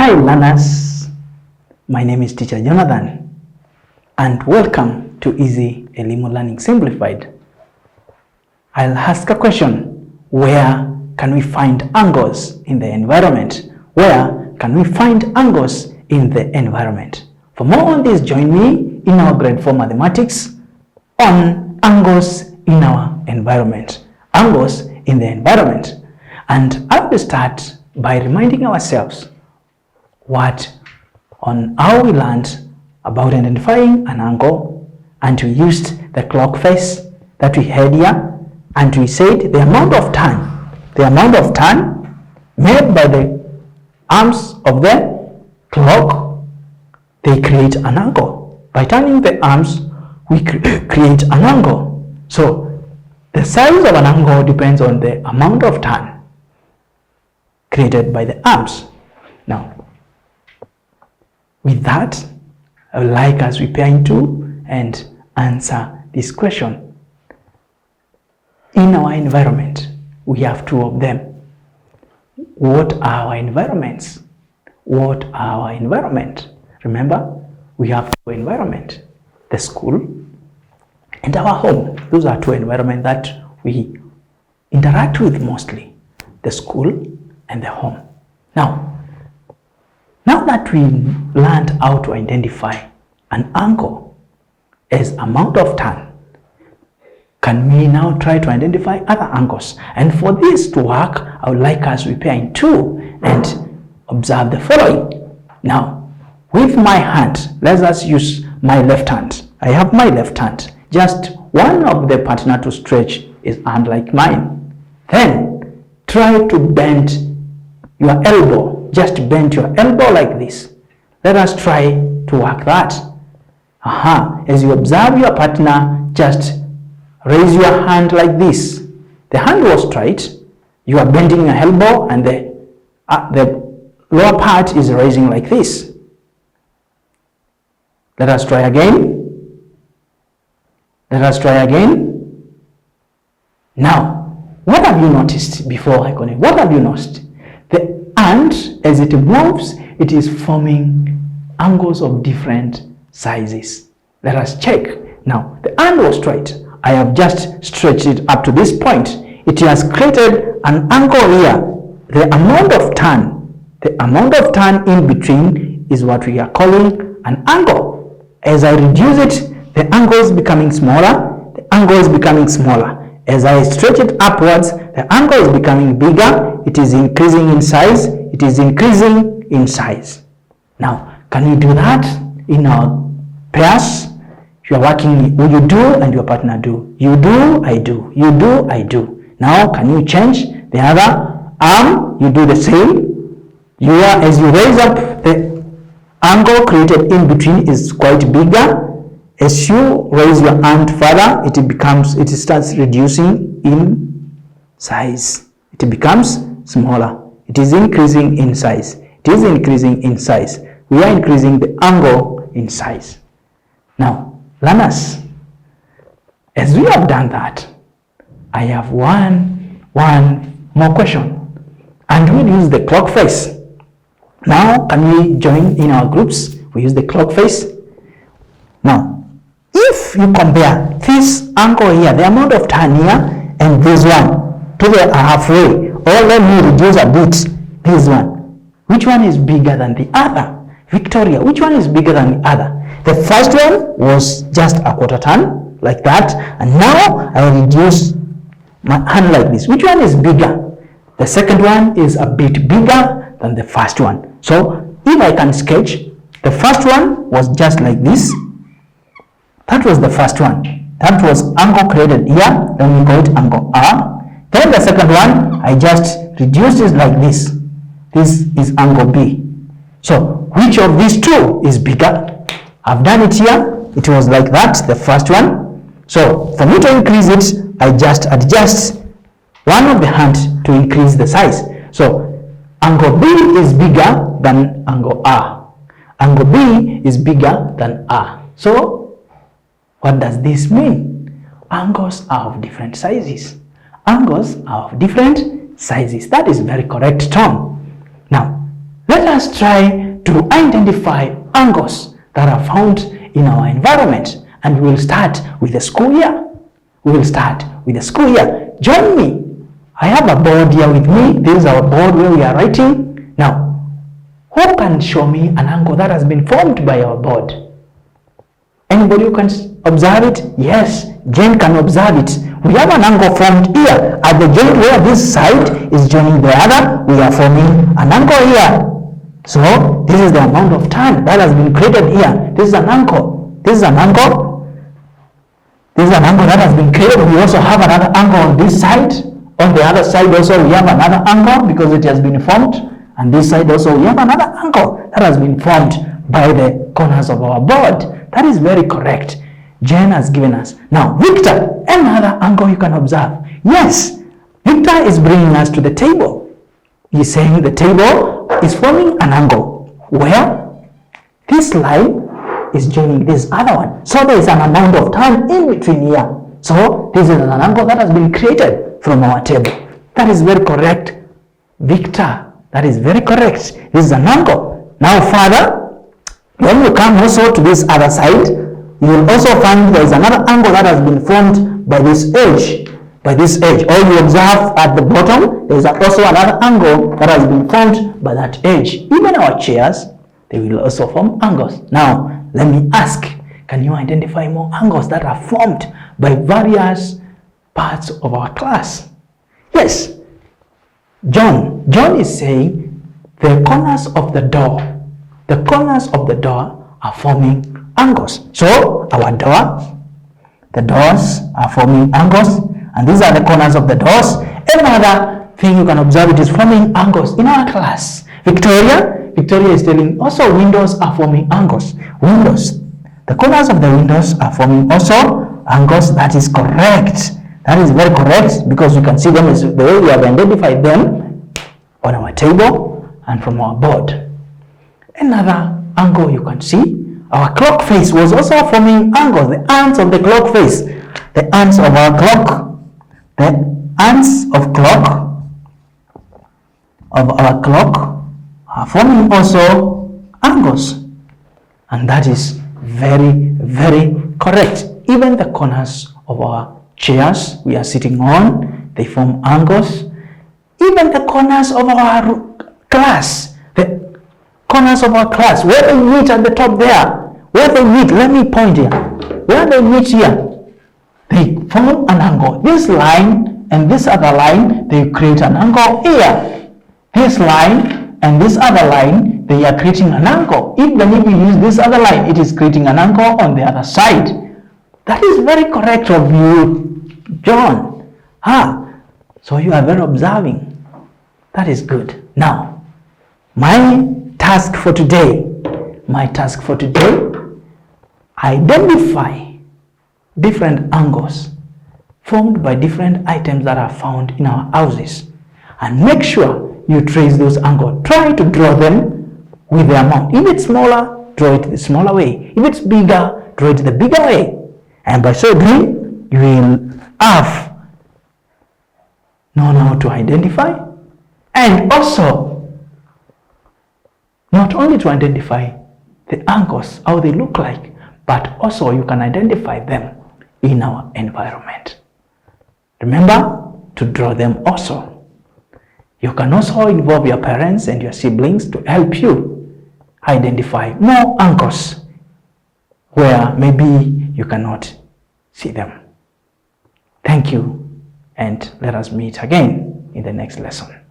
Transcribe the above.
Hi learners, my name is Teacher Jonathan and welcome to EasyElimu Learning Simplified. I'll ask a question: where can we find angles in the environment? Where can we find angles in the environment? For more on this, join me in our grade 4 mathematics on angles in our environment. Angles in the environment. And I will start by reminding ourselves how we learned about identifying an angle, and we used the clock face that we had here, and we said the amount of turn made by the arms of the clock, they create an angle. By turning the arms, we create an angle. So the size of an angle depends on the amount of turn created by the arms. Now, with that, I would like us to pair into and answer this question. In our environment, we have two of them. What are our environments? What are our environment? Remember, we have two environments, the school and our home. Those are two environments that we interact with mostly, the school and the home. Now that we learned how to identify an angle as amount of turn, can we now try to identify other angles? And for this to work, I would like us to pair in two and observe the following. Now, with my hand, let us use my left hand. I have my left hand. Just one of the partner to stretch his hand like mine. Then try to bend your elbow. Just bend your elbow like this. Let us try to work that. As you observe your partner, just raise your hand like this. The hand was straight. You are bending your elbow and the lower part is raising like this. Let us try again. Let us try again. Now, what have you noticed before I connect? What have you noticed? The hand, as it moves, it is forming angles of different sizes. Let us check. Now, the hand was straight. I have just stretched it up to this point. It has created an angle here. The amount of turn in between is what we are calling an angle. As I reduce it, the angle is becoming smaller. The angle is becoming smaller. As I stretch it upwards, the angle is becoming bigger. It is increasing in size. It is increasing in size. Now, can we do that in our pairs? You are working, you do and your partner do. You do, I do. You do, I do. Now, can you change the other arm? You do the same. As you raise up, the angle created in between is quite bigger. As you raise your hand further, it starts reducing in size. It becomes smaller. It is increasing in size. It is increasing in size. We are increasing the angle in size. Now, learners, as we have done that, I have one more question. And we'll use the clock face. Now, can we join in our groups? We use the clock face. Now, if you compare this angle here, the amount of turn here, and this one to the halfway, or let me reduce a bit, this one, which one is bigger than the other? Victoria, which one is bigger than the other? The first one was just a quarter turn, like that, and now I reduce my hand like this. Which one is bigger? The second one is a bit bigger than the first one. So, if I can sketch, the first one was just like this. That was the first one. That was angle created here. Then we call it angle R. Then the second one, I just reduced it like this. This is angle B. So, which of these two is bigger? I've done it here. It was like that, the first one. So, for me to increase it, I just adjust one of the hand to increase the size. So, angle B is bigger than angle R. Angle B is bigger than R. So, what does this mean? Angles are of different sizes. Angles are of different sizes. That is very correct, Tom. Now, let us try to identify angles that are found in our environment. And we will start with the school year. We will start with the school year. Join me. I have a board here with me. This is our board where we are writing. Now, who can show me an angle that has been formed by our board? Anybody who can observe it? Yes, Jane can observe it. We have an angle formed here at the joint where this side is joining the other. We are forming an angle here. So this is the amount of time that has been created here. This is an angle. This is an angle. This is an angle that has been created. We also have another angle on this side. On the other side also we have another angle because it has been formed. And this side also we have another angle that has been formed by the corners of our board. That is very correct. Jen has given us. Now, Victor, another angle you can observe. Yes, Victor is bringing us to the table. He's saying the table is forming an angle where this line is joining this other one. So there is an amount of time in between here. So this is an angle that has been created from our table. That is very correct, Victor. That is very correct. This is an angle. Now, further, when you come also to this other side, you will also find there is another angle that has been formed by this edge. By this edge. Or you observe at the bottom, there is also another angle that has been formed by that edge. Even our chairs, they will also form angles. Now, let me ask, can you identify more angles that are formed by various parts of our class? Yes. John is saying the corners of the door. The corners of the door are forming angles. So our door, the doors are forming angles, and these are the corners of the doors. Another thing you can observe, it is forming angles in our class. Victoria is telling also windows are forming angles. Windows, the corners of the windows are forming also angles. That is correct. That is very correct because you can see them as the way we have identified them on our table and from our board. Another angle you can see, our clock face was also forming angles. The ants of the clock face, the ants of our clock, the ants of our clock are forming also angles, and that is very, very correct. Even the corners of our chairs we are sitting on, they form angles. Even the corners of our class, the corners of our class, where they meet at the top there, where they meet, let me point here, where they meet here, they form an angle. This line and this other line, they create an angle here. This line and this other line, they are creating an angle. Even if we use this other line, it is creating an angle on the other side. That is very correct of you, John. So you are very observing. That is good. Now, my task for today, identify different angles formed by different items that are found in our houses, and make sure you trace those angles. Try to draw them with the amount. If it's smaller, draw it the smaller way. If it's bigger, draw it the bigger way. And by so doing, you will have known how to identify, and also not only to identify the angles, how they look like, but also you can identify them in our environment. Remember to draw them also. You can also involve your parents and your siblings to help you identify more angles where maybe you cannot see them. Thank you, and let us meet again in the next lesson.